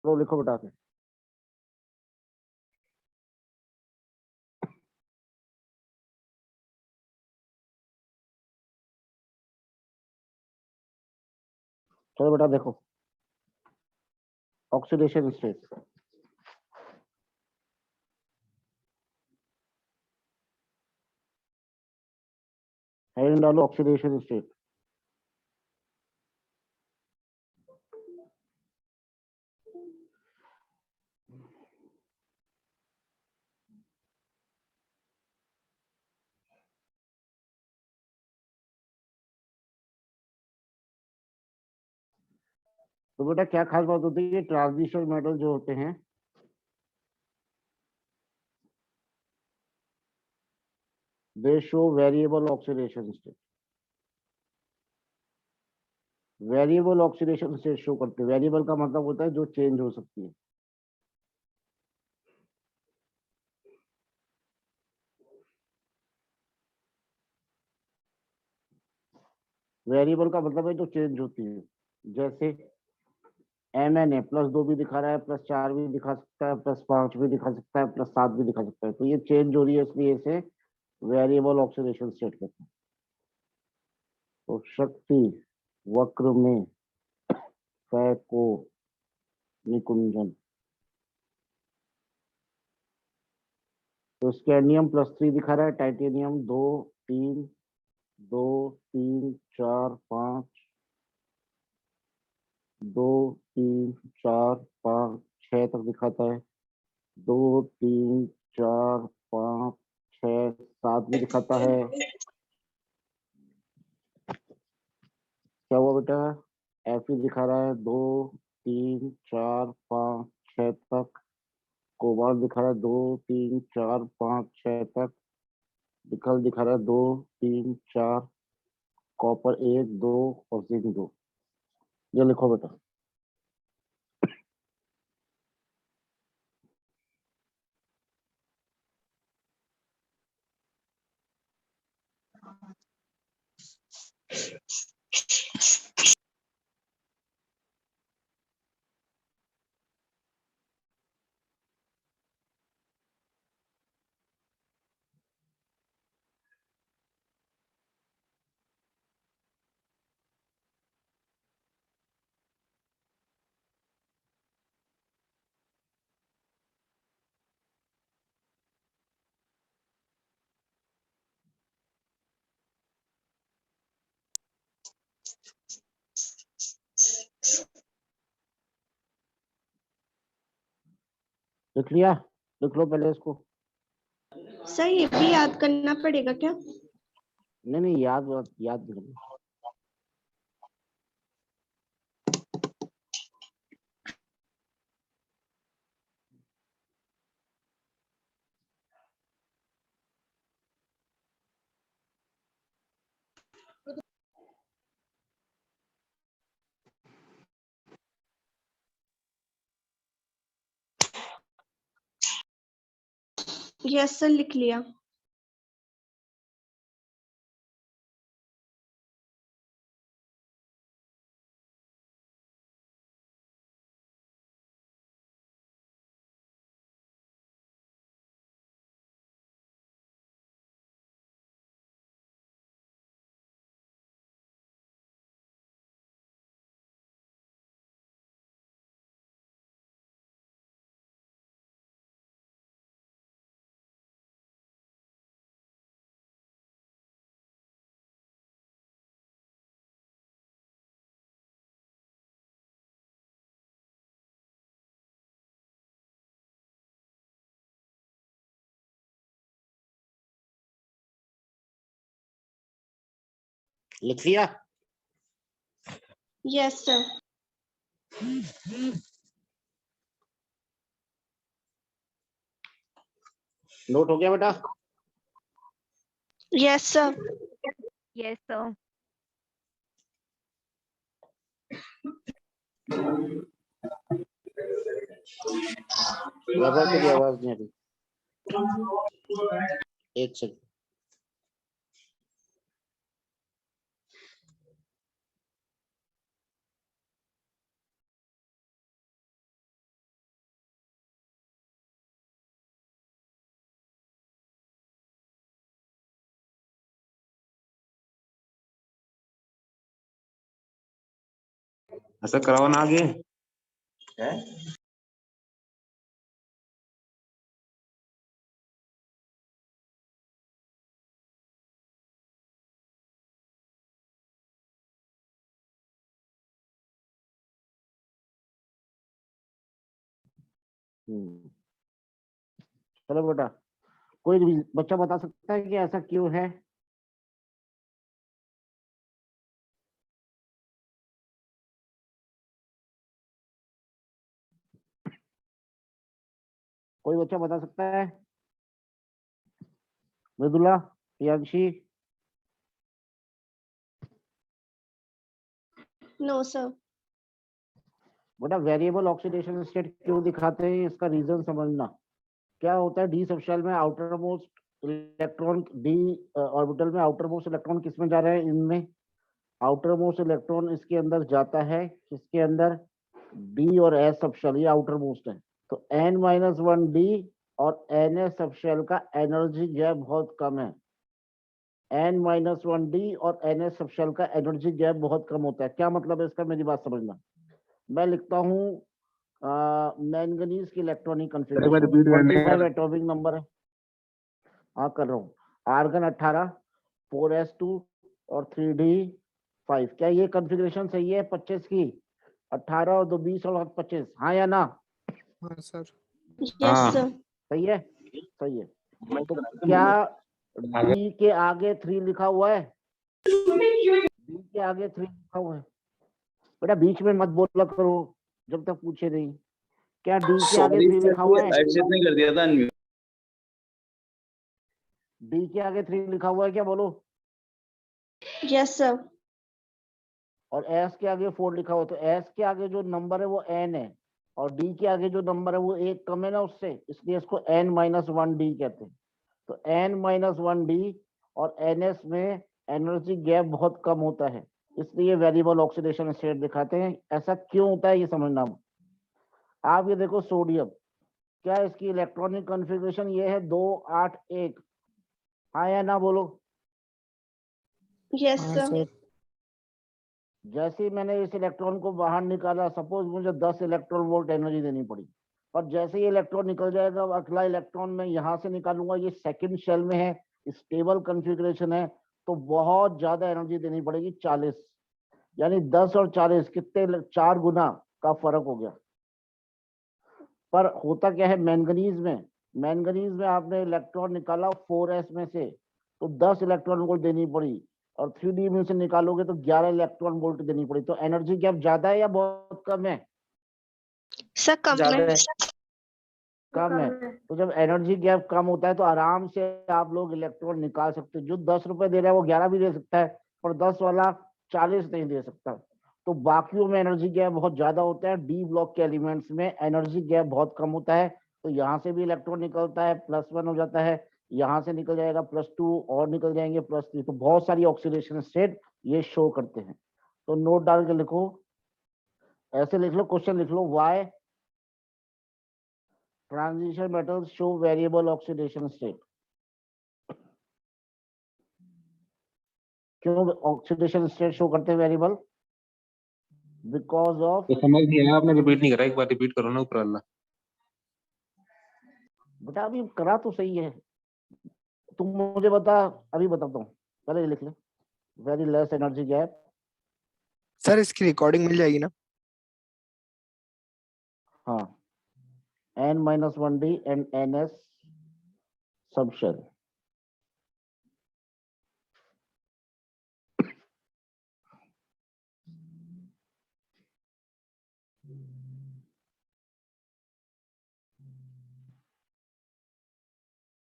चलो लिखो बेटा के। चलो बेटा देखो, ऑक्सीडेशन स्टेट। हेडिंग डालो ऑक्सीडेशन स्टेट। तो बेटा क्या खास बात होती है, ट्रांजिशन मेटल जो होते हैं दे show variable oxidation state. Variable oxidation state show करते हैं। वेरिएबल का मतलब होता है जो चेंज हो सकती है। वेरिएबल का मतलब है जो चेंज होती है। जैसे MnA +2 भी दिखा रहा है, +4 भी दिखा सकता है, +5 भी दिखा सकता है, +7 भी दिखा सकता है। तो ये चेंज हो रही है, इसलिए इसे वेरिएबल ऑक्सीडेशन स्टेट कहते हैं। तो शक्ति वक्र में फैको निकुंजन। तो स्कैंडियम +3 दिखा रहा है, टाइटेनियम 2 3 2 3 4 5 2 3 4 5 6 तक दिखाता है। 2 3 4 5 6 7 भी दिखाता है। क्या हुआ बेटा, Fe दिखा रहा है 2 3 4 5 6 तक। कोबाल्ट दिखा रहा है 2 3 4 5 6 तक। निकल दिखा रहा है 2 3 4। कॉपर 1 2 और जिंक 2। ये लिखो बेटा। लिख लिया? लिख लो पहले इसको। सर ये भी याद करना पड़ेगा क्या? नहीं नहीं, याद याद नहीं। यस सर लिख लिया। लिख लिया? Yes sir. नोट हो गया बेटा? Yes sir. Yes sir. Vaibhav तेरी आवाज नहीं आ रही। एक सेकंड। ऐसा कराओ ना आगे। है चलो बेटा, कोई भी बच्चा बता सकता है कि ऐसा क्यों है? कोई बच्चा बता सकता है? मृदुला, प्रियांशी? No sir. बेटा वेरिएबल ऑक्सीडेशन स्टेट क्यों दिखाते हैं, इसका रीजन समझना। क्या होता है, डी सबशेल में outermost electron, d orbital में आउटर मोस्ट इलेक्ट्रॉन किस में जा रहे हैं? इनमें आउटर मोस्ट इलेक्ट्रॉन इसके अंदर जाता है, किसके अंदर? डी और एस सबशेल, ये आउटर मोस्ट है। तो n-1 डी और NS सबशेल का एनर्जी गैप बहुत कम है। n-1 डी और NS सबशेल का एनर्जी गैप बहुत कम होता है। क्या मतलब है इसका, मेरी बात समझना। मैं लिखता हूँ मैंगनीज की इलेक्ट्रॉनिक कॉन्फ़िगरेशन, रिपीट करने 25 एटॉमिक नंबर है। हाँ कर रहा हूँ। आर्गन 18, 4s2 और 3d5। क्या ये कॉन्फ़िगरेशन सही है 25 की? 18 और 2 20 और 25, हाँ या ना? हाँ सर। यस हाँ। सर। सही है, सही है। तो क्या डी के आगे 3 लिखा हुआ है? डी के आगे 3 लिखा हुआ है? बेटा बीच में मत बोला करो जब तक पूछे नहीं। क्या डी के आगे 3 लिखा हुआ है? नहीं कर दिया था अनम्यूट। डी के आगे 3 लिखा हुआ है क्या, बोलो? Yes sir. और एस के आगे 4 लिखा हुआ, तो एस के आगे जो नंबर है वो एन है, और डी के आगे जो नंबर है वो एक कम है ना उससे, इसलिए इसको n-1 डी कहते हैं। तो n-1 डी और ns में एनर्जी गैप बहुत कम होता है, इसलिए वेरिएबल ऑक्सीडेशन स्टेट दिखाते हैं। ऐसा क्यों होता है ये समझना। आप ये देखो सोडियम, क्या इसकी इलेक्ट्रॉनिक कॉन्फ़िगरेशन ये है 281, हाँ या ना बोलो? यस हाँ सर। सर। जैसे ही मैंने इस इलेक्ट्रॉन को बाहर निकाला, सपोज मुझे 10 इलेक्ट्रॉन वोल्ट एनर्जी देनी पड़ी, और जैसे ही इलेक्ट्रॉन निकल जाएगा अगला इलेक्ट्रॉन मैं यहाँ से निकालूंगा, ये सेकंड शेल में है, स्टेबल कॉन्फ़िगरेशन है, तो बहुत ज्यादा एनर्जी देनी पड़ेगी, 40। यानी 10 और 40 कितने, 4 गुना का फर्क हो गया। पर होता क्या है मैंगनीज में, मैंगनीज में आपने इलेक्ट्रॉन निकाला 4s में से, तो 10 इलेक्ट्रॉन वोल्ट देनी पड़ी, और 3d में से निकालोगे तो 11 इलेक्ट्रॉन वोल्ट देनी पड़ी। तो एनर्जी गैप ज्यादा है या बहुत कम है? सर कम ज्यादा है। है। कम है। तो जब एनर्जी गैप कम होता है तो आराम से आप लोग इलेक्ट्रॉन निकाल सकते हो। जो 10 रुपए दे रहा है वो 11 भी दे सकता है, पर 10 वाला 40 नहीं दे सकता। तो बाकियों में एनर्जी गैप बहुत ज्यादा होता है, डी ब्लॉक के एलिमेंट्स में एनर्जी गैप बहुत कम होता है। तो यहाँ से भी इलेक्ट्रॉन निकलता है, +1 हो जाता है, यहाँ से निकल जाएगा +2, और निकल जाएंगे +3। तो बहुत सारी ऑक्सीडेशन स्टेट ये शो करते हैं। तो नोट डाल के लिखो, ऐसे लिख लो, क्वेश्चन लिख लो, why transition metals show variable oxidation state. क्यों ऑक्सीडेशन स्टेट शो करते हैं वेरिएबल? बिकॉज ऑफ, तो समझ नहीं आया, आपने रिपीट नहीं करा, एक बार रिपीट करो ना ऊपर वाला। बेटा अभी करा तो सही है, तुम मुझे बता, अभी बताता हूँ, पहले ये लिख ले, very less energy gap. Sir इसकी रिकॉर्डिंग मिल जाएगी ना? हाँ, n-1 D and NS subshell.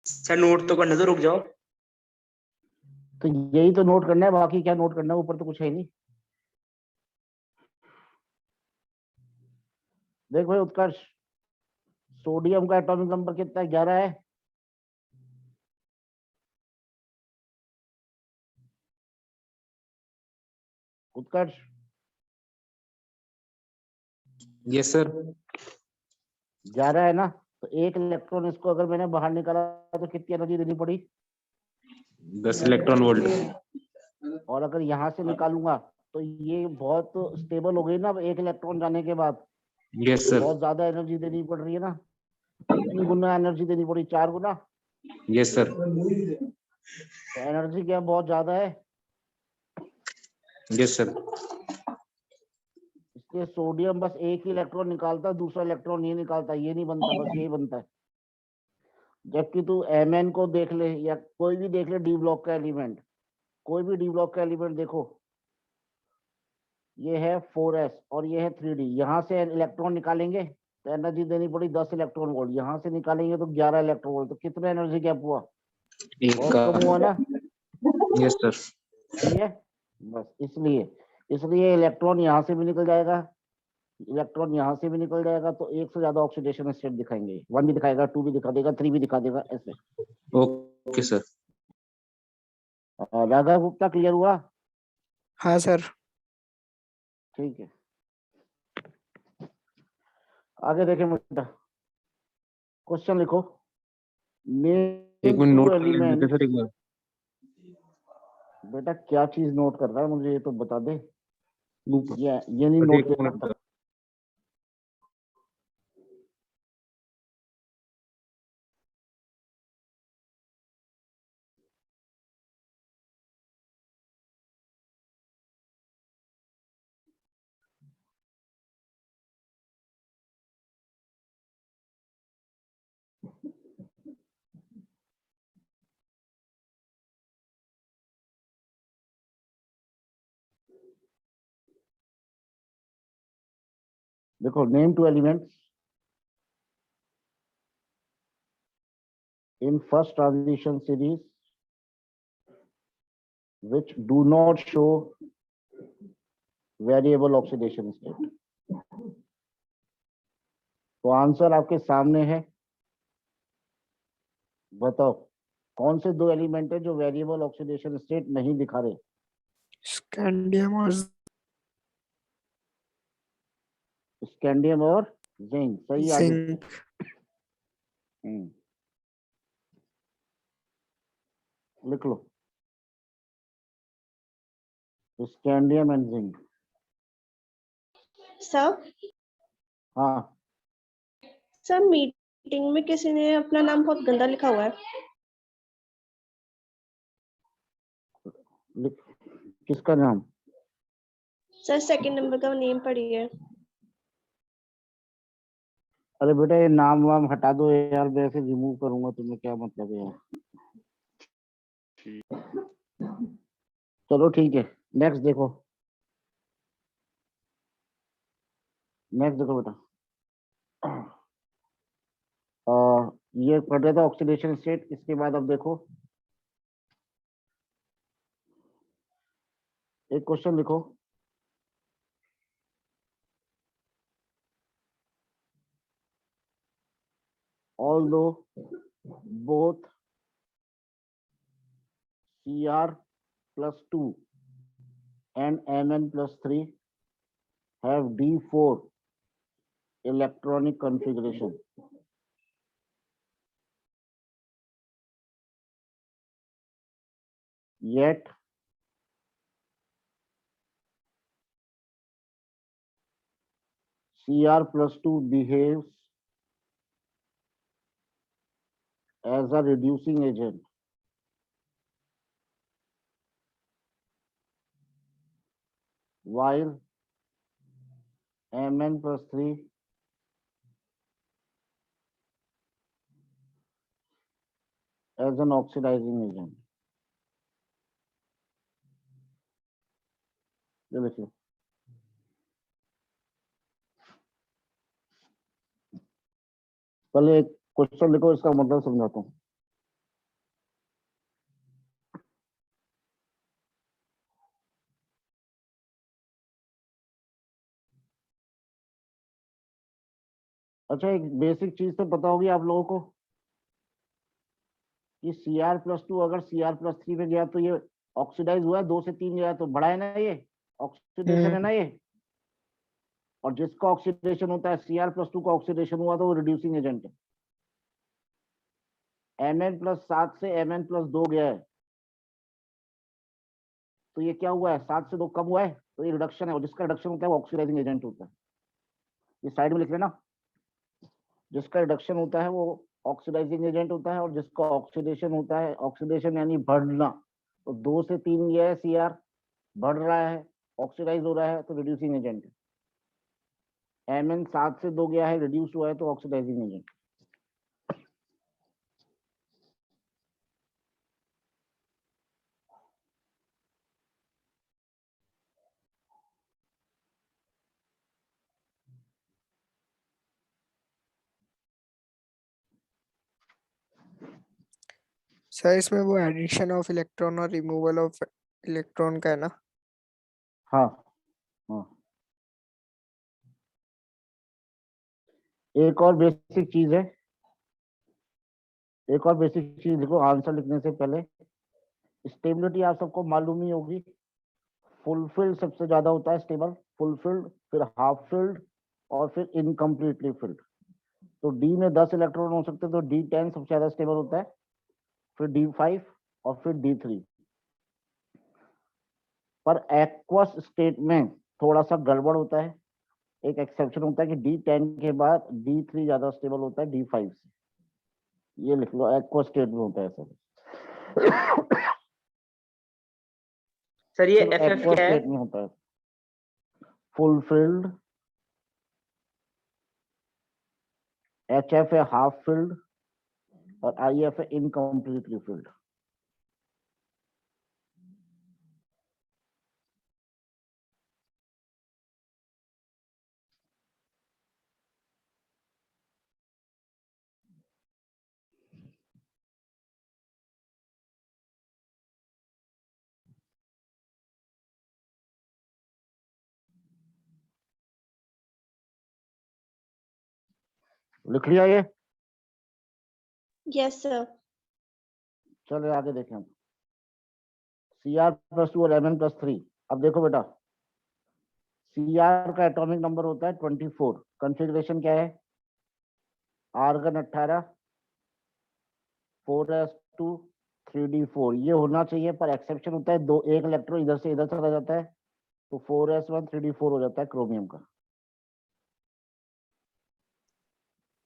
Sir note तो करना, तो रुक जाओ। तो यही तो नोट करना है, बाकी क्या नोट करना है, ऊपर तो कुछ है नहीं। देख भाई उत्कर्ष, सोडियम का एटॉमिक नंबर कितना है? 11 है। उत्कर्ष, यस सर। 11 है ना? तो एक इलेक्ट्रॉन इसको अगर मैंने बाहर निकाला तो कितनी एनर्जी देनी पड़ी? 10 इलेक्ट्रॉन वोल्ट। और अगर यहाँ से निकालूंगा तो ये बहुत स्टेबल हो गई ना अब एक इलेक्ट्रॉन जाने के बाद, यस सर। बहुत ज्यादा एनर्जी देनी पड़ रही है ना, कितनी गुना एनर्जी देनी पड़ी, 4 गुना। Yes sir. तो एनर्जी क्या बहुत ज्यादा है, यस सर। इसलिए सोडियम बस एक ही इलेक्ट्रॉन निकालता है, दूसरा इलेक्ट्रॉन नहीं निकालता, ये नहीं बनता, बस यही बनता है। जबकि तू Mn को देख ले या कोई भी देख ले डी ब्लॉक का एलिमेंट, कोई भी डी ब्लॉक का एलिमेंट देखो, ये है 4s और ये है 3d, यहाँ से इलेक्ट्रॉन निकालेंगे तो एनर्जी देनी पड़ी 10 इलेक्ट्रॉन वोल्ट, यहाँ से निकालेंगे तो 11 इलेक्ट्रॉन वोल्ट, तो कितना एनर्जी गैप हुआ, एक बहुत का। कम हुआ ना। Yes sir. सही है, बस इसलिए इलेक्ट्रॉन यहाँ से भी निकल जाएगा, इलेक्ट्रॉन यहाँ से भी निकल जाएगा, तो एक से ज्यादा ऑक्सीडेशन स्टेट दिखाएंगे, 1 भी दिखाएगा, 2 भी दिखा देगा, 3 भी दिखा देगा, ऐसे। Okay sir. Raghav Gupta clear हुआ? हाँ सर। ठीक है, आगे देखें बेटा, क्वेश्चन लिखो। एक मिनट नोट कर लेने एलिमेंट, देते सर एक बार। बेटा क्या चीज नोट कर रहा है मुझे ये तो बता दे, ये नहीं एक नोट मिनट करता। देखो, name 2 elements in first transition series which do not show variable oxidation state। तो आंसर आपके सामने है, बताओ कौन से 2 एलिमेंट है जो वेरिएबल ऑक्सीडेशन स्टेट नहीं दिखा रहे? स्कैंडियम और स्कैंडियम और जिंक, सही। आगे जिंक। लिख लो, स्कैंडियम एंड जिंक। सर हाँ, सर मीटिंग में किसी ने अपना नाम बहुत गंदा लिखा हुआ है। लिख, किसका नाम? सर सेकंड नंबर का नेम पढ़िए। अरे बेटा ये नाम वाम हटा दो यार, मैं ऐसे रिमूव करूंगा तुम्हें क्या मतलब है यार। चलो ठीक है, नेक्स्ट देखो, नेक्स्ट देखो बेटा। ये पढ़ रहे था ऑक्सीडेशन स्टेट, इसके बाद अब देखो एक क्वेश्चन लिखो। Although both Cr plus 2 and Mn plus 3 have D4 electronic configuration, yet Cr plus 2 behaves as a reducing agent, while Mn plus 3 as an oxidizing agent। ये देखिए, पहले एक क्वेश्चन लिखो, इसका मतलब समझाता हूँ। अच्छा, एक बेसिक चीज तो पता होगी आप लोगों को कि Cr प्लस 2 अगर Cr प्लस 3 पे गया तो ये ऑक्सीडाइज हुआ है, 2 से 3 गया तो बड़ा है ना, ये ऑक्सीडेशन है ना ये। और जिसका ऑक्सीडेशन होता है Cr प्लस 2 का ऑक्सीडेशन हुआ तो वो रिड्यूसिंग एजेंट है। Mn प्लस 7 से Mn प्लस 2 गया है तो ये क्या हुआ है, 7 से 2 कम हुआ है, तो ये रिडक्शन है, और जिसका रिडक्शन होता है वो ऑक्सीडाइजिंग एजेंट होता है। ये साइड में लिख लेना, जिसका रिडक्शन होता है वो ऑक्सीडाइजिंग एजेंट होता है, और जिसका ऑक्सीडेशन होता है, ऑक्सीडेशन यानी बढ़ना, तो 2 से 3 ये है Cr, बढ़ रहा है, ऑक्सीडाइज हो रहा है, तो रिड्यूसिंग एजेंट है। Mn 7 से 2 गया है, रिड्यूस हुआ है, तो ऑक्सीडाइजिंग एजेंट। सर इसमें वो एडिशन ऑफ इलेक्ट्रॉन और रिमूवल ऑफ इलेक्ट्रॉन का है ना? हाँ हाँ। एक और बेसिक चीज है, एक और बेसिक चीज देखो आंसर लिखने से पहले। स्टेबिलिटी आप सबको मालूम ही होगी, फुलफिल्ड सबसे ज्यादा होता है स्टेबल, फुलफिल्ड, फिर हाफ फिल्ड, और फिर इनकम्प्लीटली फिल्ड। तो डी में 10 इलेक्ट्रॉन हो सकते हैं, तो D10 सबसे ज्यादा स्टेबल होता है, फिर D5 और फिर D3। पर एक्वस स्टेट में थोड़ा सा गड़बड़ होता है, एक एक्सेप्शन होता है कि D10 के बाद D3 ज्यादा स्टेबल होता है D5 से। ये लिख लो, एक्वस स्टेट में होता है ऐसा। सर ये सिर्फ FF एक्वस क्या है? स्टेट में होता है, फुलफिल्ड, HF है हाफ फिल्ड, और IF है इनकम्प्लीटली फिल्ड। लिख लिया ये? Yes sir. चलो आगे देखें। Cr+2 और Mn+3। अब देखो बेटा, Cr का एटॉमिक नंबर होता है 24, कॉन्फ़िगरेशन क्या है, आर्गन 18, 4s2 3d4, ये होना चाहिए, पर एक्सेप्शन होता है, दो एक इलेक्ट्रॉन इधर से इधर चला जाता है, तो 4s1 3d4 हो जाता है क्रोमियम का।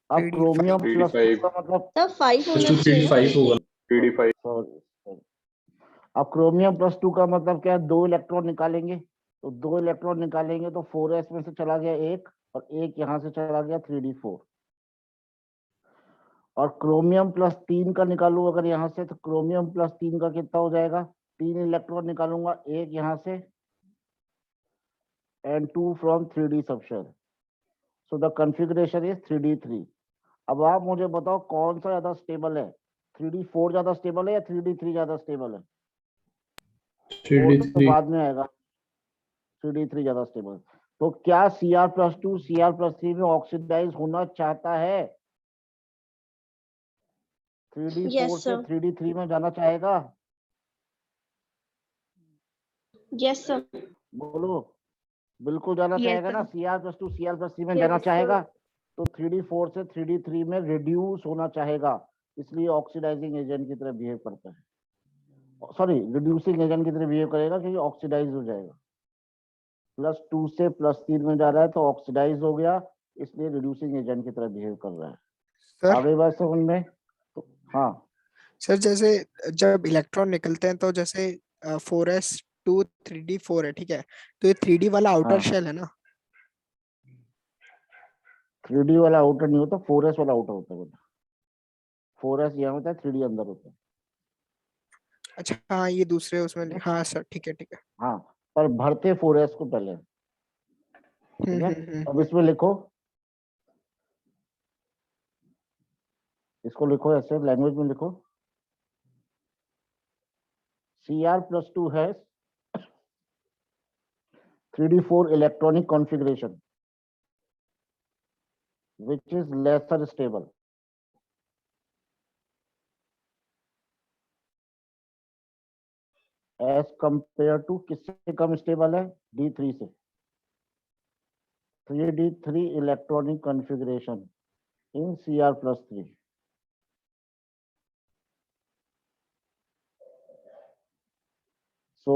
अब 3d5 क्रोमियम प्लस 2 का मतलब, सर 5 होना चाहिए। होगा। 3d5, sorry. अब क्रोमियम प्लस 2 का मतलब क्या है, 2 इलेक्ट्रॉन निकालेंगे, तो 2 इलेक्ट्रॉन निकालेंगे तो 4s में से चला गया एक, और एक यहाँ से चला गया 3d4। और क्रोमियम प्लस 3 का निकालू अगर यहाँ से, तो क्रोमियम प्लस 3 का कितना हो जाएगा, 3 इलेक्ट्रॉन निकालूंगा, एक यहाँ से and 2 from 3d subshell, so the configuration is 3d3। अब आप मुझे बताओ कौन सा ज्यादा स्टेबल है, 3d4 ज्यादा स्टेबल है या 3d3 ज्यादा स्टेबल है? 4 तो 3d3 बाद में आएगा, 3d3 ज्यादा स्टेबल। तो क्या Cr+2 Cr+3 में ऑक्सीडाइज होना चाहता है, 3d4 यस से सर। 3d3 में जाना चाहेगा? Yes sir. बोलो, बिल्कुल जाना Yes, चाहेगा sir. ना, Cr+2 Cr+3 में Yes, जाना sir. चाहेगा, तो 3d4 से 3d3 में रिड्यूस होना चाहेगा, इसलिए ऑक्सीडाइजिंग एजेंट की तरह बिहेव करता है, सॉरी रिड्यूसिंग एजेंट की तरह बिहेव करेगा, क्योंकि ऑक्सीडाइज हो जाएगा। +2 से +3 में जा रहा है तो ऑक्सीडाइज हो गया, इसलिए रिड्यूसिंग एजेंट की तरह बिहेव कर रहा है। सर आगे बात समझ में? तो हाँ, सर जैसे जब इलेक्ट्रॉन निकलते हैं तो जैसे 4s2 3d4 है, ठीक है, तो ये 3d वाला आउटर हाँ, शेल है ना? 3d वाला आउटर नहीं होता, 4s वाला आउटर होता है बेटा। 4s यहाँ होता है, 3d अंदर होता है। अच्छा हाँ, ये दूसरे उसमें ठीक है? हाँ सर, ठीक है ठीक है। हाँ, पर भरते 4s को पहले, ठीक है। अब इसमें लिखो, इसको लिखो ऐसे लैंग्वेज में लिखो, Cr+2 has 3d4 electronic configuration which is lesser stable as compared to, किससे कम स्टेबल है, D3 से। 3d3 electronic configuration in Cr+3। So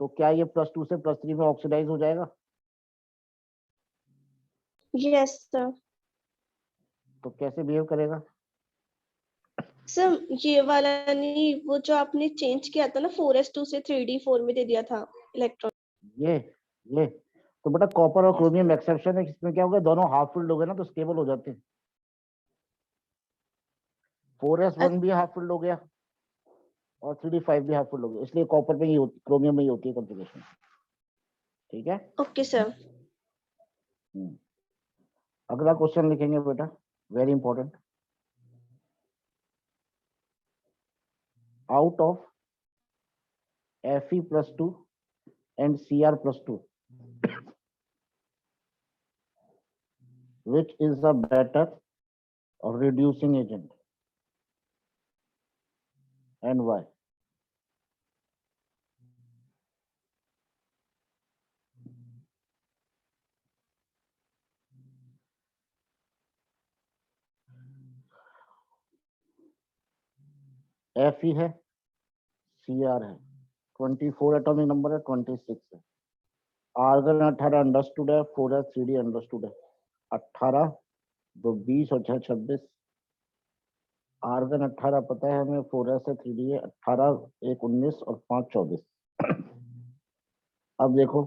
तो क्या ये +2 से +3 में ऑक्सीडाइज हो जाएगा? Yes sir. तो कैसे बिहेव करेगा? सर ये वाला नहीं, वो जो आपने चेंज किया था ना 4s2 से 3d4 में दे दिया था इलेक्ट्रॉन। ये तो बेटा कॉपर और क्रोमियम एक्सेप्शन है, इसमें क्या होगा, दोनों हाफ फिल्ड हो गए ना तो स्टेबल हो जाते हैं। 4s1 भी हाफ फिल्ड हो गया और 3d5 भी हाफ फिल्ड हो गया, इसलिए कॉपर में ही होती, क्रोमियम में ही होती है कॉन्फ़िगरेशन। ठीक है, ओके सर। अगला क्वेश्चन लिखेंगे बेटा, very important. Out of Fe+2 and Cr+2, which is the better reducing agent and why? Fe है, Cr है, 24 एटॉमिक नंबर है, 26 है, आर्गन 18 अंडरस्टूड है, 4s 3d अंडरस्टूड है, 18 2 20 और 6 26, आर्गन 18 पता है हमें, 4s है, 3d है, 18 1 19 और 5 24। अब देखो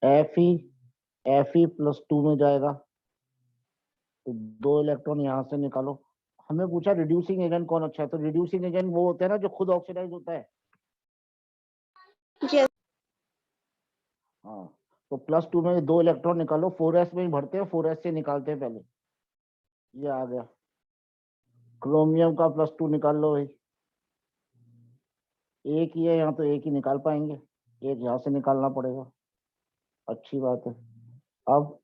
Fe+2 में जाएगा तो 2 इलेक्ट्रॉन यहाँ से निकालो। हमें पूछा रिड्यूसिंग एजेंट कौन अच्छा है, तो रिड्यूसिंग एजेंट वो होता है ना जो खुद ऑक्सीडाइज होता है। यस। हाँ, तो +2 में 2 इलेक्ट्रॉन निकालो, 4s में ही भरते हैं, 4s से निकालते हैं पहले। ये आ गया, क्रोमियम का +2 निकाल लो भाई, एक ही है यहाँ तो एक ही निकाल पाएंगे, एक यहाँ से निकालना पड़ेगा। अच्छी बात है। अब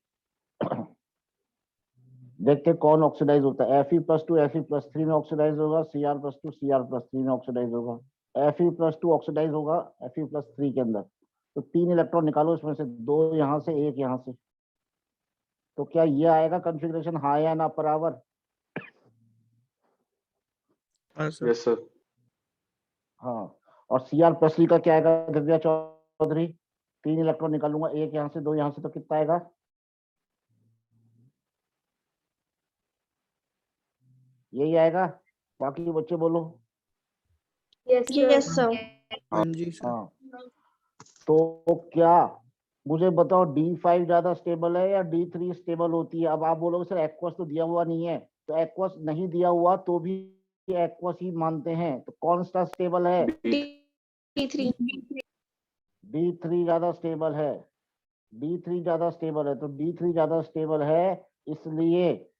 देखते कौन ऑक्सीडाइज होता है। Fe+2 Fe+3 में ऑक्सीडाइज होगा, Cr+2 Cr+3 में ऑक्सीडाइज होगा। Fe+2 ऑक्सीडाइज होगा Fe+3 के अंदर, तो 3 इलेक्ट्रॉन निकालो, इसमें से 2 यहाँ से एक यहाँ से, तो क्या ये आएगा कॉन्फ़िगरेशन, हाँ या ना बराबर? Yes sir. हाँ, और Cr+3 का क्या आएगा दिव्या चौधरी? 3 इलेक्ट्रॉन निकालूंगा, एक यहाँ से 2 यहाँ से, तो कितना आएगा? यही आएगा, बाकी बच्चे बोलो। Yes sir. हाँ जी सर। हाँ, तो क्या मुझे बताओ D5 ज्यादा स्टेबल है या D3 स्टेबल होती है? अब आप बोलोगे सर एक्वस तो दिया हुआ नहीं है, तो एक्वस नहीं दिया हुआ तो भी एक्वस ही मानते हैं, तो कौन सा स्टेबल है? D3। D3 ज्यादा स्टेबल है, D3 ज्यादा स्टेबल है, तो D3 ज्यादा स्टेबल है, इसलिए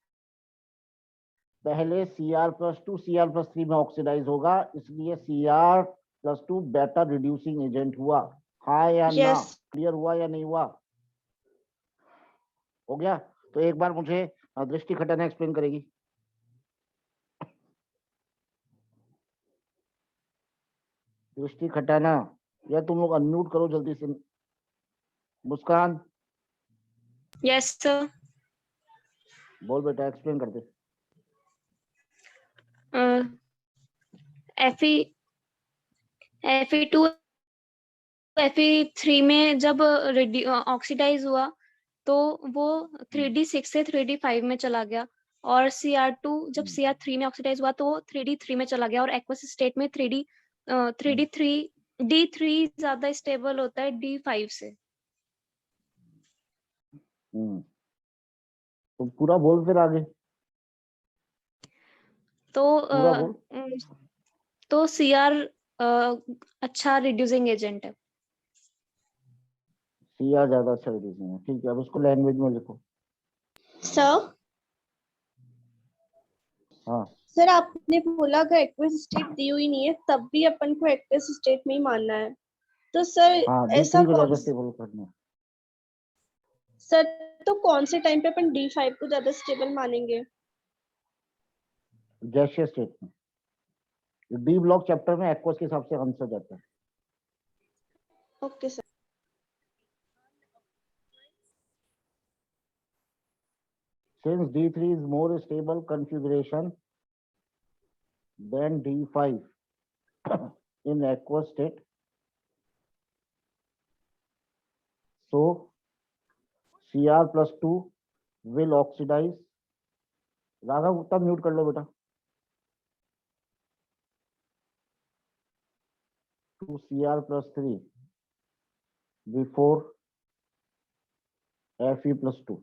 पहले Cr+2 Cr+3 में ऑक्सीडाइज होगा, इसलिए Cr+2 बेटर रिड्यूसिंग एजेंट हुआ। हाँ या ना? यस। क्लियर हुआ या नहीं हुआ? हो गया? तो एक बार मुझे दृष्टि खटाना एक्सप्लेन करेगी। दृष्टि खटाना, या तुम लोग अनम्यूट करो जल्दी से। मुस्कान यस सर। बोल बेटा, एक्सप्लेन कर दे। Fe2 Fe3 में जब ऑक्सीडाइज हुआ तो वो 3d6 से 3d5 में चला गया, और Cr2 जब Cr3 में ऑक्सीडाइज हुआ तो वो 3d3 में चला गया, और एक्वस स्टेट में 3d3 ज्यादा स्टेबल होता है d5 से। तो पूरा बोल फिर आगे, पूरा बोल। तो Cr अच्छा रिड्यूसिंग एजेंट है। Cr ज्यादा अच्छा रिड्यूसिंग है, ठीक है। अब इसको लैंग्वेज में लिखो। सर हाँ सर आपने बोला अगर एक्वस स्टेट दी हुई नहीं है तब भी अपन को एक्वस स्टेट में ही मानना है, तो सर हाँ, ऐसा D3 को कौन ज्यादा स्टेबल करना है। सर, तो कौन से टाइम पे अपन D5 को ज्यादा स्टेबल मानेंगे? गैसियस स्टेट में, डी ब्लॉक चैप्टर में एक्वस के हिसाब से आंसर जाता है। Okay sir. Since D3 is more stable configuration than D5 in aqueous state, So Cr+2 will oxidize. Raghav तब म्यूट कर लो बेटा. To Cr+3 before Fe+2.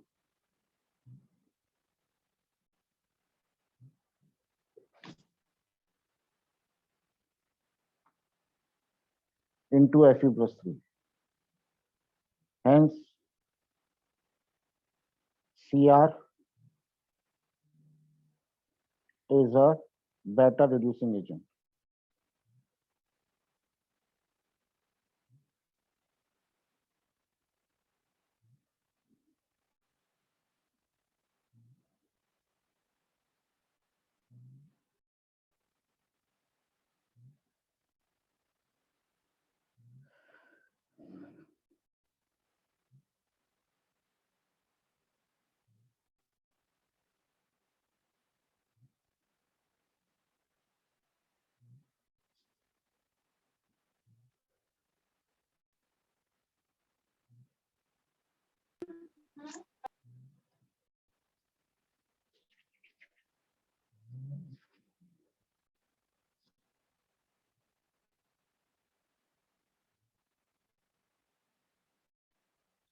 Into Fe+3. Hence, Cr is a beta reducing agent.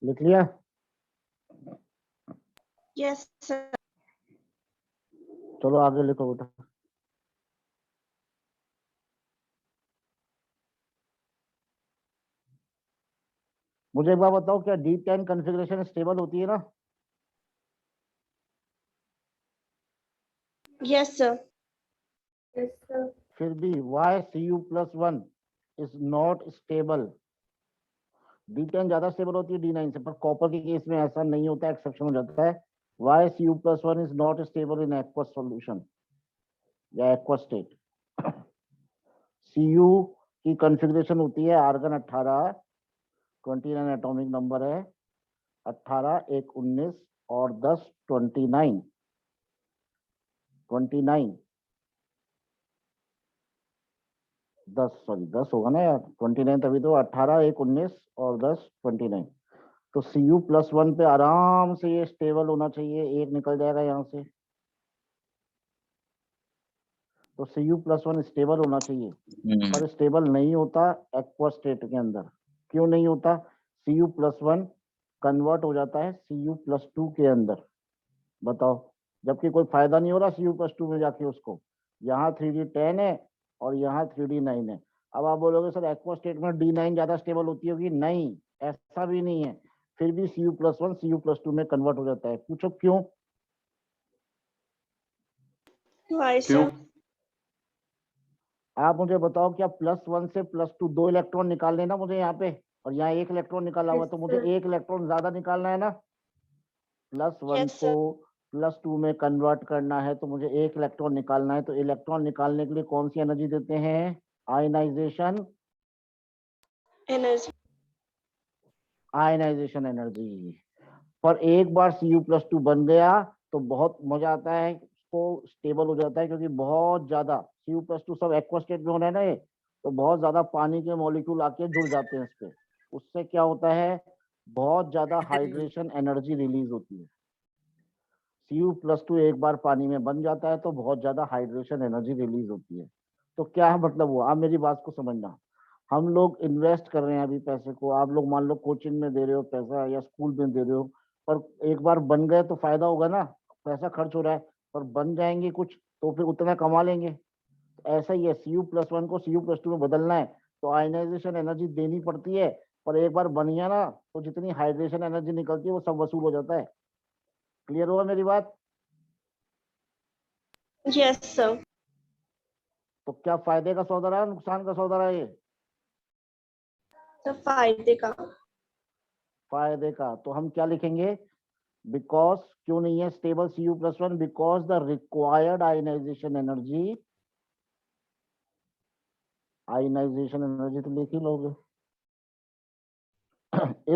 लिख लिया? Yes, sir. चलो आगे लिखो बेटा. मुझे एक बार बताओ, क्या D10 कॉन्फ़िगरेशन स्टेबल होती है ना? Yes, sir. Yes, sir. फिर भी why Cu+1 is not stable? D10 ज्यादा स्टेबल होती है D9 से, पर कॉपर के केस में ऐसा नहीं होता, एक्सेप्शन हो जाता है. Why Cu+1 is not stable in aqueous solution या aqueous state? Cu की कॉन्फ़िगरेशन होती है आर्गन 18, 29 एटॉमिक नंबर है, 18, 1, 19 और 10, 29. 10 होगा ना यार, 29 तभी तो. 18, 1, 19 और 10, 29. तो Cu+1 पे आराम से ये स्टेबल होना चाहिए. एक निकल जाएगा यहाँ से, तो Cu+1 स्टेबल होना चाहिए, पर स्टेबल नहीं होता एक्वस स्टेट के अंदर. क्यों नहीं होता? Cu+1 कन्वर्ट हो जाता है Cu+2 के अंदर. बताओ, जबकि कोई फायदा नहीं हो रहा Cu+2 में जाके उसको. यहाँ 3D10 है और यहाँ 3D9 है. अब आप बोलोगे सर एक्वस स्टेट में D9 ज्यादा स्टेबल होती होगी. नहीं, ऐसा भी नहीं है. फिर भी Cu+1 Cu+2 में कन्वर्ट हो जाता है. पूछो क्यों? Why, क्यों? sir? आप मुझे बताओ, क्या +1 से +2 2 इलेक्ट्रॉन निकालने ना मुझे यहाँ पे, और यहाँ 1 इलेक्ट्रॉन निकाला हुआ, तो मुझे 1 इलेक्ट्रॉन ज्यादा निकालना है ना. +1 Yes, को sir. +2 में कन्वर्ट करना है तो मुझे 1 इलेक्ट्रॉन निकालना है. तो इलेक्ट्रॉन निकालने के लिए कौन सी एनर्जी देते हैं? Ionisation Energy. Ionisation energy. पर एक बार Cu+2 बन गया तो बहुत मजा आता है, उसको स्टेबल हो जाता है, क्योंकि बहुत ज्यादा Cu+2 सब एक्वस स्टेट में होना है ना ये, तो बहुत ज्यादा पानी के मॉलिक्यूल आके जुड़ जाते हैं इस पे. उससे क्या होता है? बहुत ज्यादा हाइड्रेशन एनर्जी रिलीज होती है. Cu+2 एक बार पानी में बन जाता है तो बहुत ज्यादा हाइड्रेशन एनर्जी रिलीज होती है. तो क्या मतलब हुआ? आप मेरी बात को समझना. हम लोग इन्वेस्ट कर रहे हैं अभी पैसे को, आप लोग मान लो कोचिंग में दे रहे हो पैसा या स्कूल में दे रहे हो, पर एक बार बन गए तो फायदा होगा ना. पैसा खर्च हो रहा है, पर बन जाएंगे कुछ तो फिर उतना कमा लेंगे. तो ऐसा ही है, Cu+1 को Cu+2 में बदलना है तो आयनाइजेशन एनर्जी देनी पड़ती है. पर एक बार बन गया ना तो जितनी हाइड्रेशन एनर्जी निकलती है वो सब वसूल हो जाता है. क्लियर होगा मेरी बात? Yes, sir. तो क्या फायदे का सौदा रहा, नुकसान का सौदा रहा ये? तो फायदे का. फायदे का. तो हम क्या लिखेंगे? बिकॉज, क्यों नहीं है stable Cu+1? Because the required ionisation energy, ionisation energy तो लिख ही लोगे,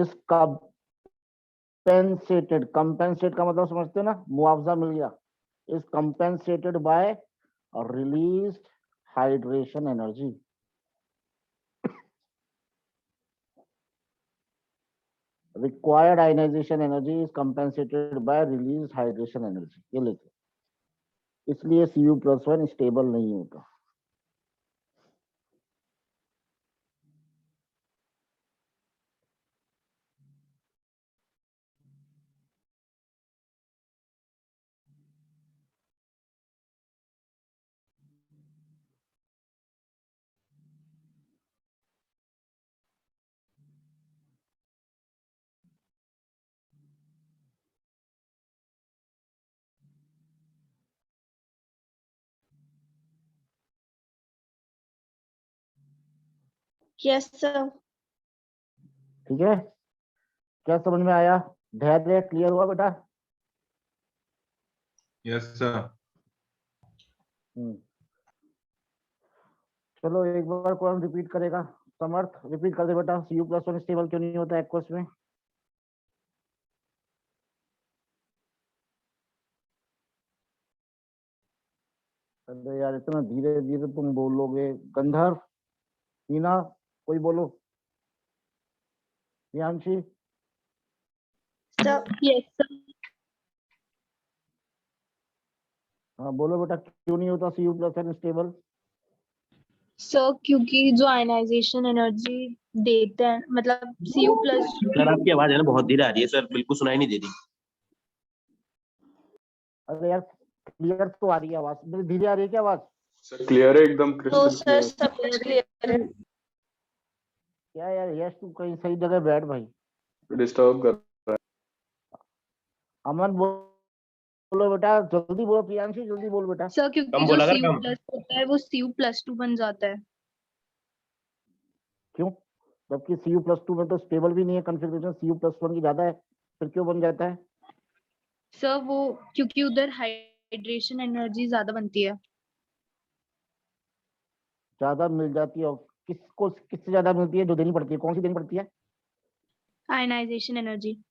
इज कंपेंसेटेड. कंपेंसेट का मतलब समझते हो ना, मुआवजा मिल गया. Is compensated by released hydration energy. Required ionisation energy is compensated by release hydration energy, ये लिखे, इसलिए Cu+1 स्टेबल नहीं होता। Yes sir. ठीक है, क्या समझ में आया? धैर्य क्लियर हुआ बेटा? Yes sir. चलो एक बार कौन रिपीट करेगा? समर्थ रिपीट कर दे बेटा, Cu+1 स्टेबल क्यों नहीं होता एक्वस में? अरे यार इतना धीरे धीरे तुम बोलोगे। गंधर्व, हीना, कोई बोलो। Priyanshi, sir Yes, sir. हाँ बोलो बेटा, क्यों नहीं होता Cu+1 स्टेबल? सर क्योंकि जो आयनाइजेशन एनर्जी देते हैं, मतलब Cu+ सर आपकी आवाज है ना बहुत धीरे आ रही है सर, बिल्कुल सुनाई नहीं दे रही। अरे यार क्लियर तो आ रही है आवाज, मेरी धीरे आ रही है क्या आवाज? सर क्लियर है एकदम, तो क्रिस्टल सर क्लियर। सब कुछ क्लियर है। क्या यार यश, तू कहीं सही जगह बैठ भाई। डिस्टर्ब कर। अमन बोलो बेटा, जल्दी बोलो। प्रियांशी जल्दी बोल बेटा। सर क्योंकि कम जो बोला कर, Cu+ कम। होता है वो Cu+2 बन जाता है। क्यों? जबकि Cu+2 में तो स्टेबल भी नहीं है, कॉन्फ़िगरेशन Cu+1 की ज्यादा है, फिर क्यों बन जाता है? सर वो क्योंकि उधर हाइड्रेशन एनर्जी ज्यादा बनती है। ज्यादा मिल जाती है, और किसको किससे ज्यादा मिलती है? जो देनी पड़ती है, कौन सी देनी पड़ती है? Ionisation energy.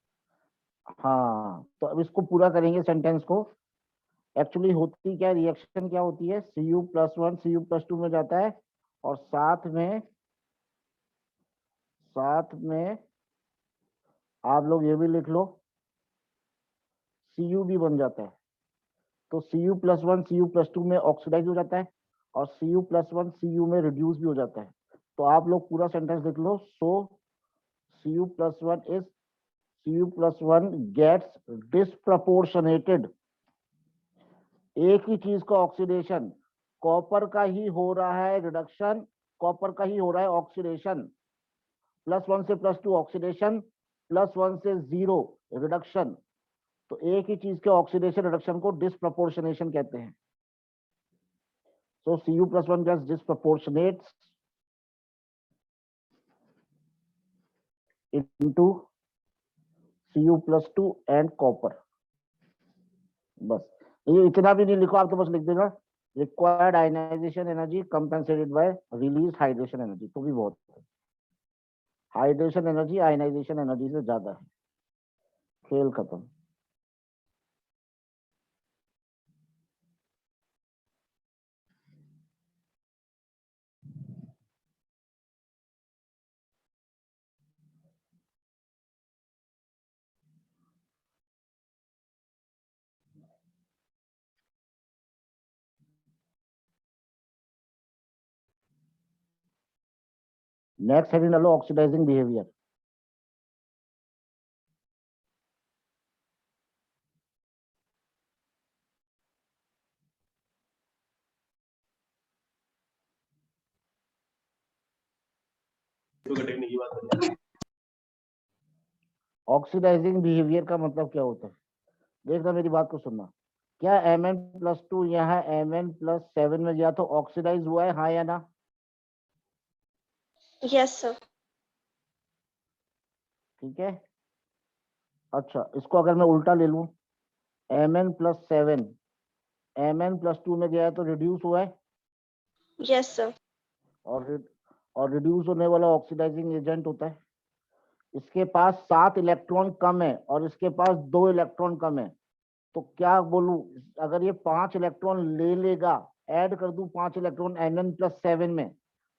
हाँ, तो अब इसको पूरा करेंगे सेंटेंस को। एक्चुअली होती क्या, रिएक्शन क्या होती है? Cu+1 Cu+2 में जाता है, और साथ में आप लोग ये भी लिख लो, Cu भी बन जाता है। तो Cu+1 Cu+2 में ऑक्सीडाइज हो जाता है, और Cu+1 Cu में रिड्यूस भी हो जाता है। तो आप लोग पूरा सेंटेंस लिख लो। सो Cu+1 गेट्स डिस्प्रपोर्शनेटेड। एक ही चीज का ऑक्सीडेशन, कॉपर का ही हो रहा है रिडक्शन, कॉपर का ही हो रहा है ऑक्सीडेशन। +1 से +2 ऑक्सीडेशन, +1 से 0 रिडक्शन। तो एक ही चीज के ऑक्सीडेशन रिडक्शन को डिस्प्रपोर्शनेशन कहते हैं। So Cu+1 just disproportionates into Cu+2 and copper। बस, ये इतना भी नहीं लिखो आप, तो बस लिख देना required ionisation energy compensated by release hydration energy, तो भी बहुत है। हाइड्रेशन एनर्जी आयनाइजेशन एनर्जी से ज्यादा है। खेल खत्म। नेक्स्ट हेडिंग डालो, ऑक्सीडाइजिंग बिहेवियर। ऑक्सीडाइजिंग बिहेवियर का मतलब क्या होता है? देखना, मेरी बात को सुनना। क्या Mn+2 यहाँ Mn+7 में गया तो ऑक्सीडाइज हुआ है, हाँ या ना? Yes sir. ठीक है। अच्छा, इसको अगर मैं उल्टा ले लूं, Mn+7 Mn+2 में गया है तो रिड्यूस हुआ है, यस सर। और रिड्यूस होने वाला ऑक्सीडाइजिंग एजेंट होता है। इसके पास 7 इलेक्ट्रॉन कम है और इसके पास 2 इलेक्ट्रॉन कम है, तो क्या बोलूं? अगर ये 5 इलेक्ट्रॉन ले लेगा, ऐड कर दूं 5 इलेक्ट्रॉन Mn+7 में,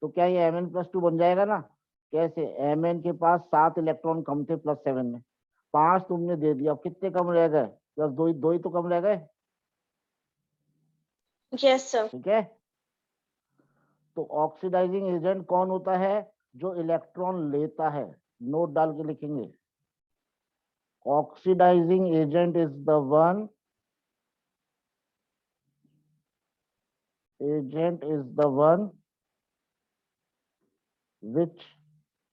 तो क्या ये Mn+2 बन जाएगा ना? कैसे? Mn के पास 7 इलेक्ट्रॉन कम थे +7 में, 5 तुमने दे दिया, अब कितने कम रह गए? बस दो ही तो कम रह गए, यस सर। ठीक है। तो ऑक्सीडाइजिंग एजेंट कौन होता है? जो इलेक्ट्रॉन लेता है, नोट डाल के लिखेंगे। Oxidising agent is the one which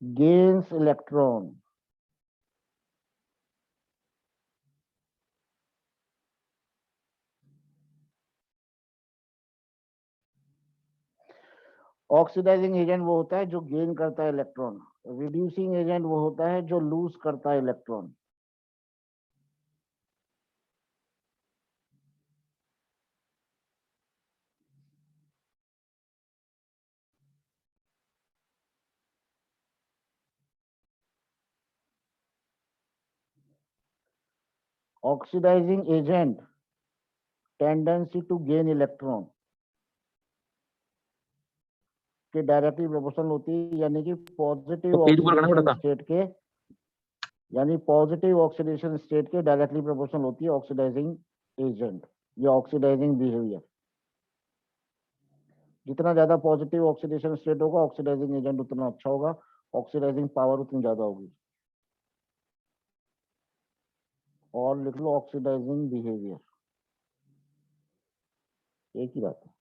gains electron. Oxidising agent वो होता है जो गेन करता है इलेक्ट्रॉन, रिड्यूसिंग एजेंट वो होता है जो लूज करता है electron. Oxidizing agent tendency to gain electron के डायरेक्टली प्रोपोर्शनल होती है, यानी कि पॉजिटिव ऑक्सीडेशन स्टेट के डायरेक्टली प्रोपोर्शनल होती है ऑक्सीडाइजिंग एजेंट या ऑक्सीडाइजिंग बिहेवियर। जितना ज्यादा पॉजिटिव ऑक्सीडेशन स्टेट होगा, ऑक्सीडाइजिंग एजेंट उतना अच्छा होगा, ऑक्सीडाइजिंग पावर उतनी ज्यादा होगी। और लिख लो ऑक्सीडाइजिंग बिहेवियर, एक ही बात है।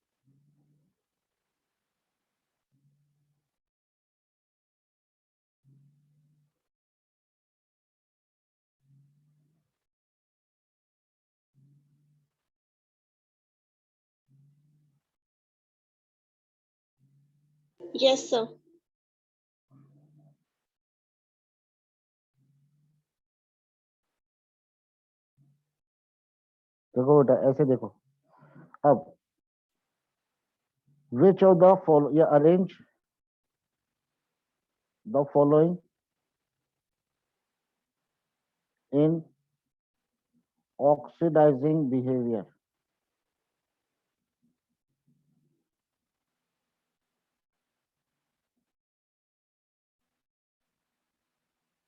Yes sir. देखो बेटा, ऐसे देखो, अब which of the follow, या arrange the following in oxidizing behavior.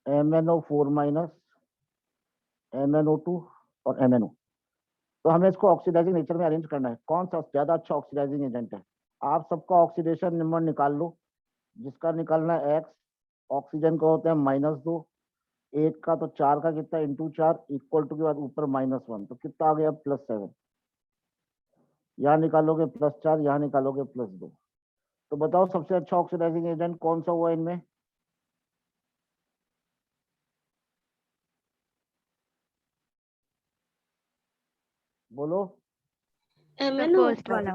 MnO4 minus, MnO2 और MnO। तो हमें इसको ऑक्सीडाइजिंग नेचर में अरेंज करना है, कौन सा ज्यादा अच्छा ऑक्सीडाइजिंग एजेंट है। आप सबका ऑक्सीडेशन नंबर निकाल लो, जिसका निकालना है x, ऑक्सीजन का होता है -2, 1 का तो 4 का कितना इंटू 4 इक्वल टू के बाद ऊपर -1, तो कितना आ गया +7। यहाँ निकालोगे +4, यहाँ निकालोगे +2। तो बताओ सबसे अच्छा ऑक्सीडाइजिंग एजेंट कौन सा हुआ इनमें? बोलो। MnO। फर्स्ट वाला।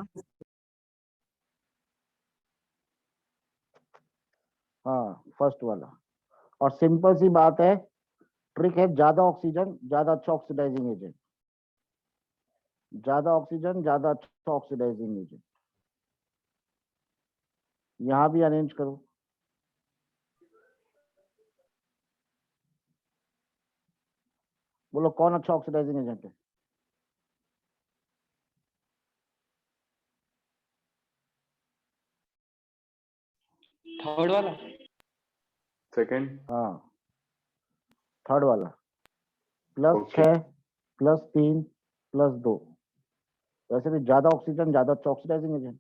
हाँ, फर्स्ट वाला। और सिंपल सी बात है, ट्रिक है, ज्यादा ऑक्सीजन ज्यादा अच्छा ऑक्सीडाइजिंग एजेंट, ज्यादा ऑक्सीजन ज्यादा अच्छा ऑक्सीडाइजिंग एजेंट। यहां भी अरेंज करो। बोलो कौन अच्छा ऑक्सीडाइजिंग एजेंट है? थर्ड वाला। सेकंड। हाँ, थर्ड वाला। Okay. +6 +3 +2, वैसे भी ज्यादा ऑक्सीजन ज्यादा अच्छा ऑक्सीडाइजिंग एजेंट।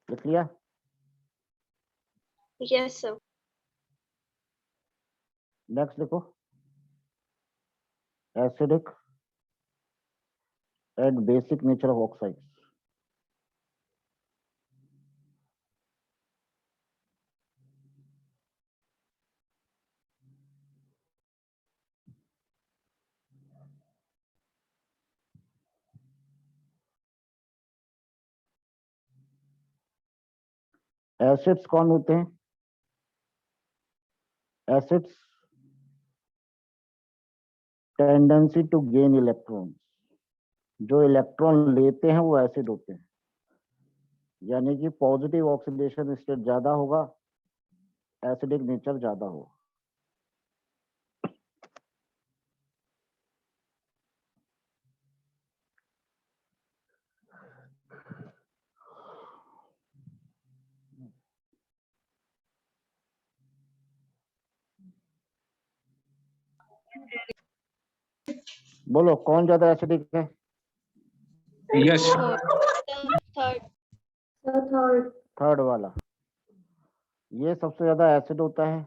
लिख लिया? Yes sir. नेक्स्ट देखो, acidic and basic nature of oxides. Acids कौन होते हैं? Acids tendency to gain electrons, जो इलेक्ट्रॉन लेते हैं वो एसिड होते हैं, यानी कि पॉजिटिव ऑक्सीडेशन स्टेट ज्यादा होगा, एसिडिक नेचर ज्यादा होगा। बोलो कौन ज्यादा एसिडिक है? यस थर्ड थर्ड वाला। ये सबसे ज्यादा एसिड होता है,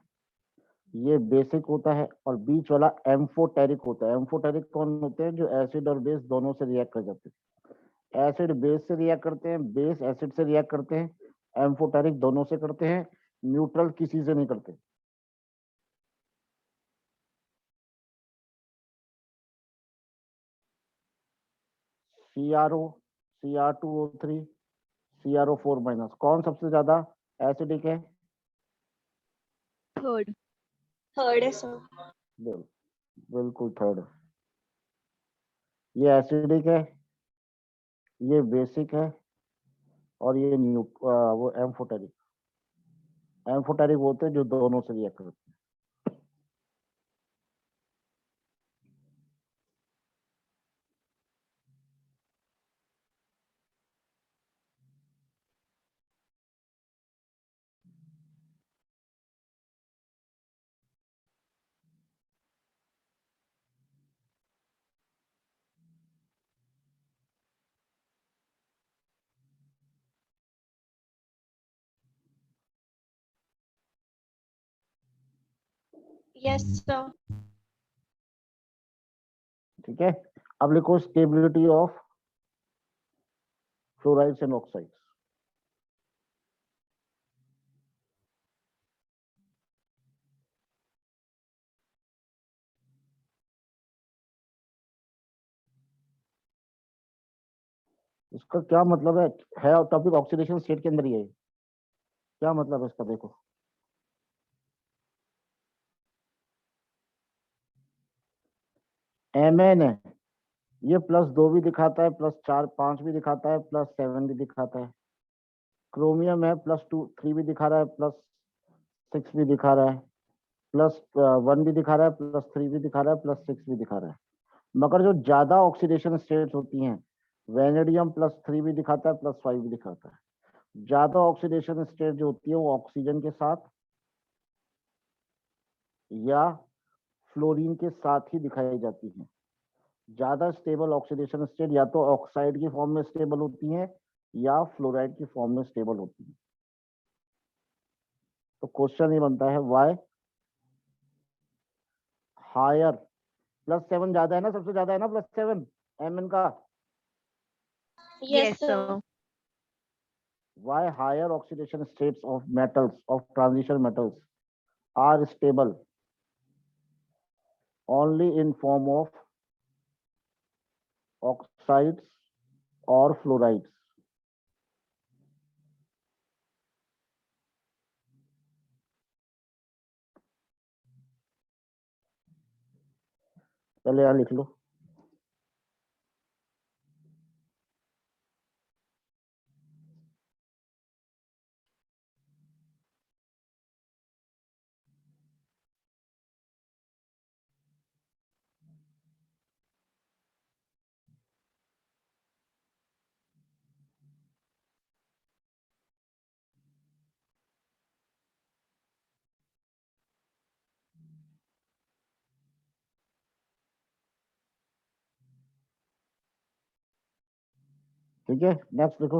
ये बेसिक होता है, और बीच वाला एम्फोटेरिक होता है। एम्फोटेरिक कौन होते हैं? जो एसिड और बेस दोनों से रिएक्ट कर जाते हैं। एसिड बेस से रिएक्ट करते हैं, बेस एसिड से रिएक्ट करते हैं, एम्फोटेरिक दोनों से करते हैं, न्यूट्रल किसी से नहीं करते। CrO, Cr2O3, CrO4-, कौन सबसे ज्यादा एसिडिक है? थर्ड। थर्ड है सर। बिल्कुल थर्ड। ये एसिडिक है, ये बेसिक है, और ये वो एम्फोटेरिक। एम्फोटेरिक होते हैं जो दोनों से रिएक्ट करते हैं। Yes sir. ठीक है, अब लिखो stability of fluorides and oxides. इसका क्या मतलब है टॉपिक ऑक्सीडेशन स्टेट के अंदर ही है। क्या मतलब है इसका? देखो Mn है, ये +2 भी दिखाता है, +4 5 भी दिखाता है, +7 भी दिखाता है। क्रोमियम है, +2 3 भी दिखा रहा है, +6 भी दिखा रहा है, +1 भी दिखा रहा है, +3 भी दिखा रहा है, +6 भी दिखा रहा है। मगर जो ज्यादा ऑक्सीडेशन स्टेट्स होती हैं, वेनेडियम +3 भी दिखाता है, +5 भी दिखाता है। ज्यादा ऑक्सीडेशन स्टेट जो होती है वो ऑक्सीजन के साथ या फ्लोरीन के साथ ही दिखाई जाती है। ज्यादा स्टेबल ऑक्सीडेशन स्टेट या तो ऑक्साइड की फॉर्म में स्टेबल होती है या फ्लोराइड की फॉर्म में स्टेबल होती है। तो क्वेश्चन ये बनता है व्हाई हायर, +7 ज्यादा है ना, सबसे ज्यादा है ना +7 Mn का। Yes, yes sir. sir. Why higher oxidation states of metals, of transition metals, are stable only in form of oxides or fluorides? पहले यहाँ लिख लो। ठीक है, नेक्स्ट लिखो।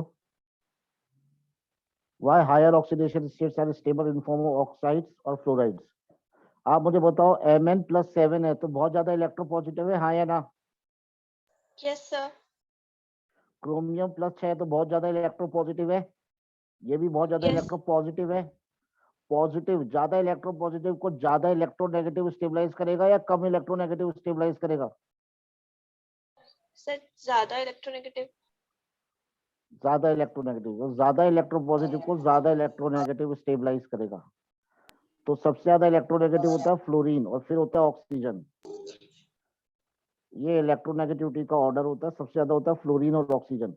Why higher oxidation states are stable in form of oxides or fluorides? आप मुझे बताओ, Mn +7 है तो बहुत ज्यादा इलेक्ट्रोपॉजिटिव है, हाँ या ना? Yes sir. क्रोमियम +6 है तो बहुत ज्यादा इलेक्ट्रोपॉजिटिव है, ये भी बहुत ज्यादा Yes. इलेक्ट्रोपॉजिटिव है। पॉजिटिव, ज्यादा इलेक्ट्रोपॉजिटिव को ज्यादा इलेक्ट्रोनेगेटिव स्टेबलाइज करेगा या कम इलेक्ट्रोनेगेटिव स्टेबलाइज करेगा? सर ज्यादा इलेक्ट्रोनेगेटिव। ज्यादा इलेक्ट्रोनेगेटिव, ज्यादा इलेक्ट्रोपॉजिटिव को ज्यादा इलेक्ट्रोनेगेटिव स्टेबलाइज करेगा। तो सबसे ज्यादा इलेक्ट्रोनेगेटिव होता है फ्लोरीन, और फिर होता है ऑक्सीजन। ये इलेक्ट्रोनेगेटिविटी का ऑर्डर होता है, सबसे ज्यादा होता है फ्लोरीन और ऑक्सीजन।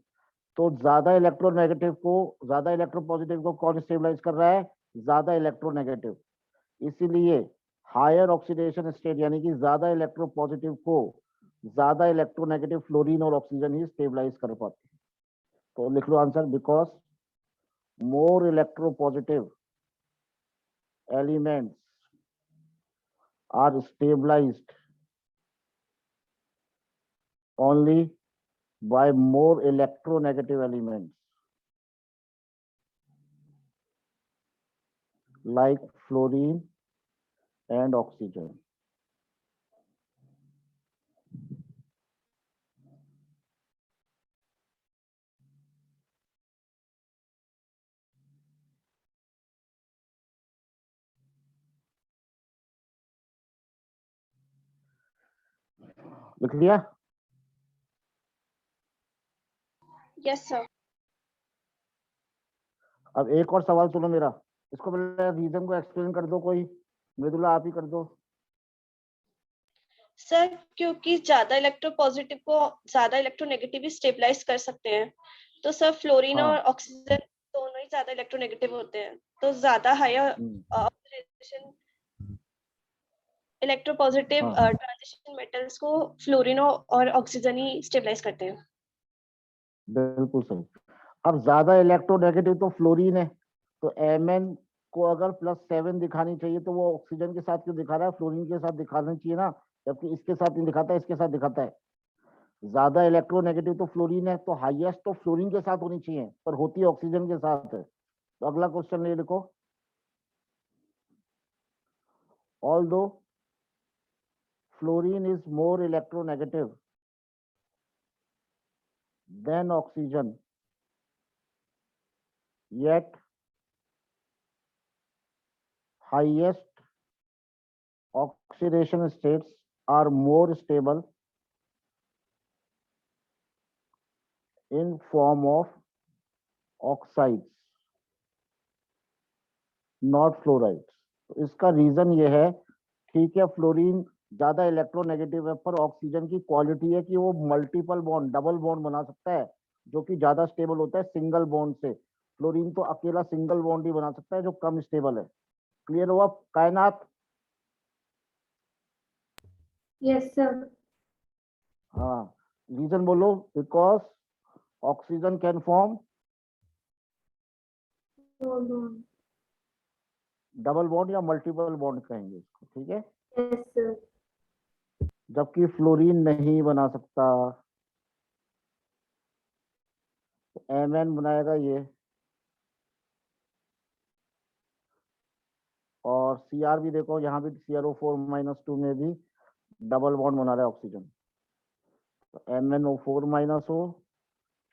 तो ज्यादा इलेक्ट्रोनेगेटिव को, ज्यादा इलेक्ट्रोपॉजिटिव को कौन स्टेबलाइज कर रहा है? ज्यादा इलेक्ट्रोनेगेटिव। इसीलिए हायर ऑक्सीडेशन स्टेट यानी कि ज्यादा इलेक्ट्रोपॉजिटिव को ज्यादा इलेक्ट्रोनेगेटिव फ्लोरीन और ऑक्सीजन ही स्टेबलाइज कर पाते हैं। तो लिख लो answer, because more electropositive elements are stabilised only by more electronegative elements like fluorine and oxygen. लिख लिया? Yes sir. अब एक और सवाल सुनो मेरा, इसको पहले रीजन को एक्सप्लेन कर दो कोई, मृदुला आप ही कर दो। सर क्योंकि ज्यादा इलेक्ट्रोपॉजिटिव को ज्यादा इलेक्ट्रोनेगेटिव स्टेबलाइज कर सकते हैं, तो सर फ्लोरीन हाँ। और ऑक्सीजन दोनों ही ज्यादा इलेक्ट्रोनेगेटिव होते हैं, तो ज्यादा हायर ऑक्सीडेशन इलेक्ट्रोपॉजिटिव हाँ। ट्रांजिशन मेटल्स को फ्लोरीन और ऑक्सीजन ही स्टेबलाइज करते हैं। बिल्कुल सही। अब ज्यादा इलेक्ट्रोनेगेटिव तो फ्लोरीन है, तो Mn को अगर +7 दिखानी चाहिए तो वो ऑक्सीजन के साथ क्यों दिखा रहा है? फ्लोरीन के साथ दिखाना चाहिए ना, जबकि इसके साथ नहीं दिखाता है, इसके साथ दिखाता है। ज्यादा इलेक्ट्रोनेगेटिव तो फ्लोरीन है, तो हाईएस्ट तो फ्लोरीन के साथ होनी चाहिए, पर होती ऑक्सीजन के साथ है। तो अगला क्वेश्चन ले लिखो, although fluorine is more electronegative than oxygen, yet highest oxidation states are more stable in form of oxides, not fluorides. तो इसका रीजन ये है, ठीक है फ्लोरीन ज्यादा इलेक्ट्रोनेगेटिव है, पर ऑक्सीजन की क्वालिटी है कि वो मल्टीपल बॉन्ड, डबल बॉन्ड बना सकता है, जो कि ज्यादा स्टेबल होता है सिंगल बॉन्ड से। फ्लोरीन तो अकेला सिंगल बॉन्ड ही बना सकता है, जो कम स्टेबल है। क्लियर हुआ कायनात? Yes sir. हाँ, रीजन बोलो, because oxygen can form double bond या मल्टीपल बॉन्ड कहेंगे इसको, ठीक है? Yes sir. जबकि फ्लोरीन नहीं बना सकता। तो Mn बनाएगा ये, और Cr भी देखो, यहाँ भी CrO4-2 में भी डबल बॉन्ड बना रहा है ऑक्सीजन। तो MnO4- हो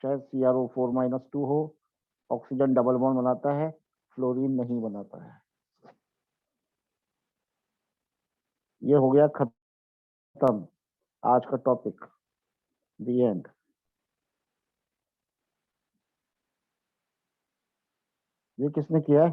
चाहे CrO4-2 हो, ऑक्सीजन डबल बॉन्ड बनाता है, फ्लोरीन नहीं बनाता है। ये हो गया खत्म आज का टॉपिक, द एंड। ये किसने किया है?